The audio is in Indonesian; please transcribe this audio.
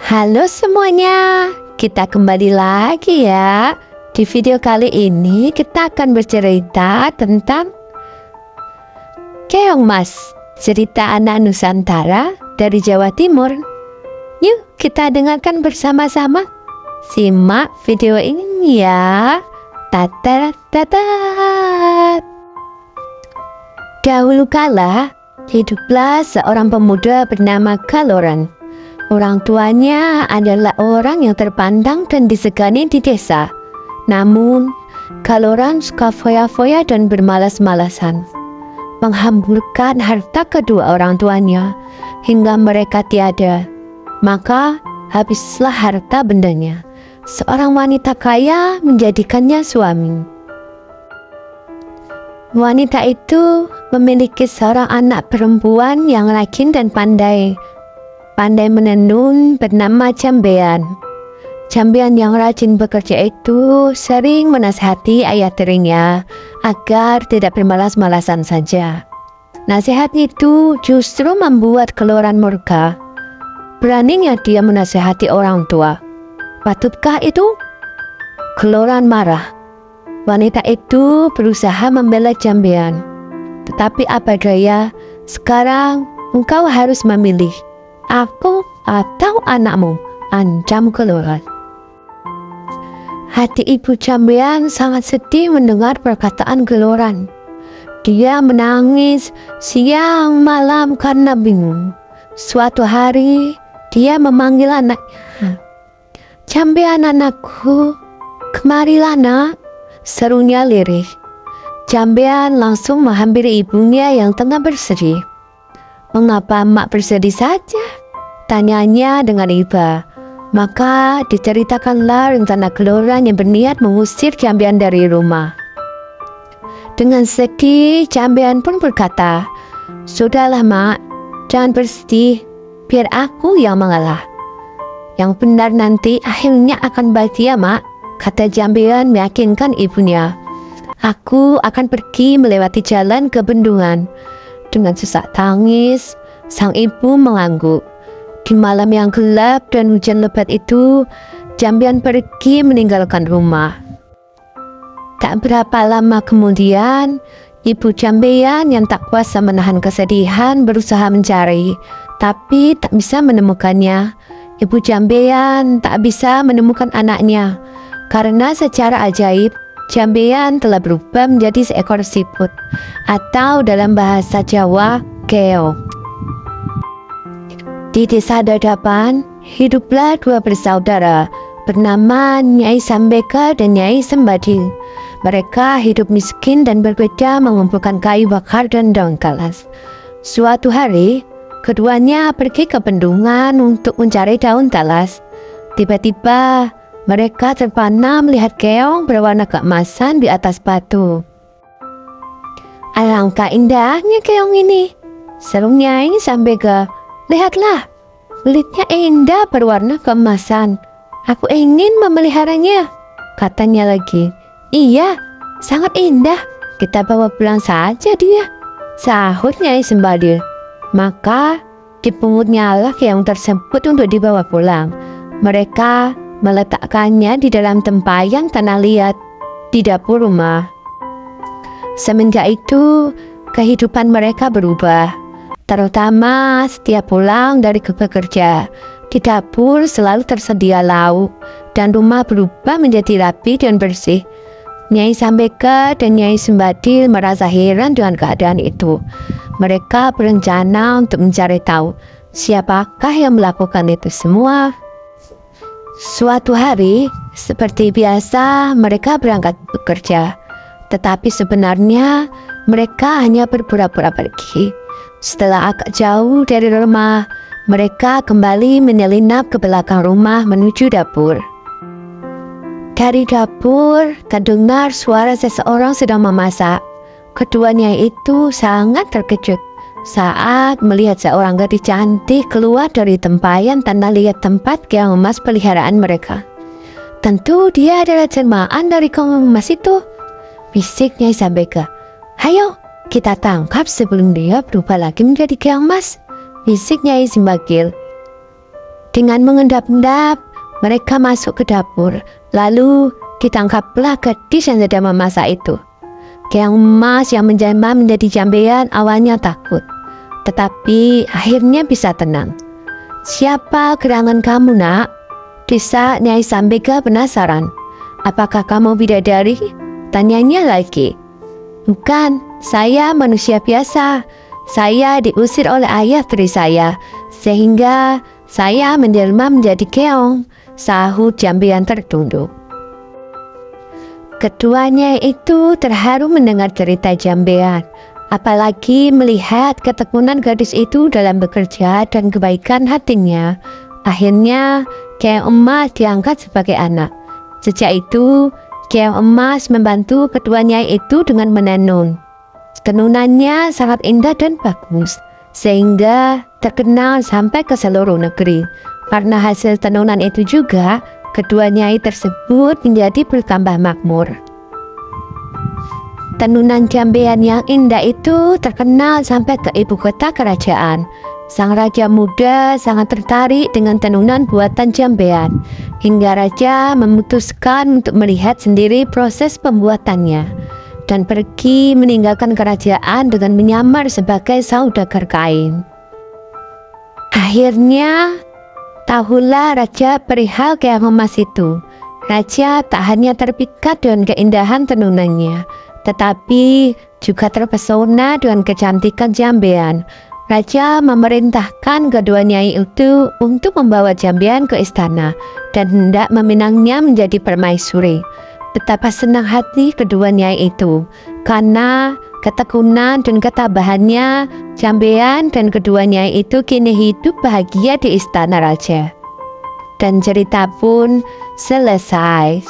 Halo semuanya, kita kembali lagi ya. Di video kali ini kita akan bercerita tentang Keong Mas, cerita anak Nusantara dari Jawa Timur. Yuk kita dengarkan bersama-sama. Simak video ini ya. Tatat tatat. Dahulu kala, hiduplah seorang pemuda bernama Kaloran. Orang tuanya adalah orang yang terpandang dan disegani di desa. Namun, Kaloran suka foya-foya dan bermalas-malasan, menghamburkan harta kedua orang tuanya hingga mereka tiada. Maka, habislah harta bendanya. Seorang wanita kaya menjadikannya suami. Wanita itu memiliki seorang anak perempuan yang rajin dan pandai menenun bernama Cambean. Cambean yang rajin bekerja itu sering menasihati ayah tirinya agar tidak bermalas-malasan saja. Nasihat itu justru membuat Kaloran murka. Beraninya dia menasihati orang tua. Patutkah itu? Kaloran marah. Wanita itu berusaha membela Cambean. Tetapi apa daya, sekarang engkau harus memilih. Aku atau anakmu, ancam Kaloran. Hati ibu Cambean sangat sedih mendengar perkataan Kaloran. Dia menangis siang malam karena bingung. Suatu hari, dia memanggil anaknya. Cambean anakku, kemarilah nak, serunya lirih. Cambean langsung menghampiri ibunya yang tengah bersedih. Mengapa mak bersedih saja? Tanyanya dengan iba. Maka diceritakanlah rencana Kaloran yang berniat mengusir Cambean dari rumah. Dengan sedih, Cambean pun berkata, "Sudahlah mak, jangan bersedih, biar aku yang mengalah. Yang benar nanti akhirnya akan bahagia mak," kata Cambean meyakinkan ibunya. "Aku akan pergi melewati jalan ke bendungan." Dengan sesak tangis, sang ibu mengangguk. Di malam yang gelap dan hujan lebat itu, Cambean pergi meninggalkan rumah. Tak berapa lama kemudian, ibu Cambean yang tak kuasa menahan kesedihan berusaha mencari, tapi tak bisa menemukannya. Ibu Cambean tak bisa menemukan anaknya, karena secara ajaib, Cambean telah berubah menjadi seekor siput, atau dalam bahasa Jawa, keong. Di desa Dadapan, hiduplah dua bersaudara bernama Nyai Sambeka dan Nyai Sembadil. Mereka hidup miskin dan berbeda mengumpulkan kayu bakar dan daun kalas. Suatu hari, keduanya pergi ke bendungan untuk mencari daun talas. Tiba-tiba, mereka terpana melihat keong berwarna keemasan di atas batu. "Alangkah indahnya keong ini," seru Nyai Sambeka. "Lihatlah, kulitnya indah berwarna keemasan. Aku ingin memeliharanya," katanya lagi. "Iya, sangat indah. Kita bawa pulang saja dia," sahut Nyai Sembadil. Maka dipungutnyalah keong tersebut untuk dibawa pulang. Mereka meletakkannya di dalam tempayan tanah liat di dapur rumah. Semenjak itu, kehidupan mereka berubah. Terutama setiap pulang dari bekerja, di dapur selalu tersedia lauk dan rumah berubah menjadi rapi dan bersih. Nyai Sambeka dan Nyai Sembadil merasa heran dengan keadaan itu. Mereka berencana untuk mencari tahu siapakah yang melakukan itu semua. Suatu hari, seperti biasa, mereka berangkat bekerja. Tetapi sebenarnya mereka hanya berpura-pura pergi. Setelah agak jauh dari rumah, mereka kembali menyelinap ke belakang rumah menuju dapur. Dari dapur, terdengar suara seseorang sedang memasak. Keduanya itu sangat terkejut saat melihat seorang gadis cantik keluar dari tempayan tanah liat tempat keong emas peliharaan mereka. "Tentu dia adalah jelmaan dari keong emas itu," bisik Nyai Sambeka. "Hayo, kita tangkap sebelum dia berubah lagi menjadi keong emas," bisik Nyai Sembadil. Dengan mengendap-endap, mereka masuk ke dapur. Lalu ditangkaplah gadis yang sedang memasak itu. Keong emas yang menjelma menjadi jambean awalnya takut, tetapi akhirnya bisa tenang. "Siapa gerangan kamu, nak?" desak Nyai Sambega penasaran. "Apakah kamu bidadari?" tanyanya lagi. "Bukan, saya manusia biasa. Saya diusir oleh ayah tiri saya, sehingga saya menjelma menjadi keong," sahut jambean tertunduk. Keduanya itu terharu mendengar cerita jambean, apalagi melihat ketekunan gadis itu dalam bekerja dan kebaikan hatinya. Akhirnya, Keong Emas diangkat sebagai anak. Sejak itu, Keong Emas membantu keduanya itu dengan menenun. Tenunannya sangat indah dan bagus, sehingga terkenal sampai ke seluruh negeri. Karena hasil tenunan itu juga, kedua nyai tersebut menjadi bertambah makmur. Tenunan jambean yang indah itu terkenal sampai ke ibu kota kerajaan. Sang raja muda sangat tertarik dengan tenunan buatan jambean, hingga raja memutuskan untuk melihat sendiri proses pembuatannya, dan pergi meninggalkan kerajaan dengan menyamar sebagai saudagar kain. Akhirnya, tahulah raja perihal keong emas itu. Raja tak hanya terpikat dengan keindahan tenunannya, tetapi juga terpesona dengan kecantikan jambean. Raja memerintahkan kedua nyai itu untuk membawa jambean ke istana dan hendak meminangnya menjadi permaisuri. Betapa senang hati kedua nyai itu, karena ketekunan dan ketabahannya, jambean dan kedua nyai itu kini hidup bahagia di istana raja. Dan cerita pun selesai.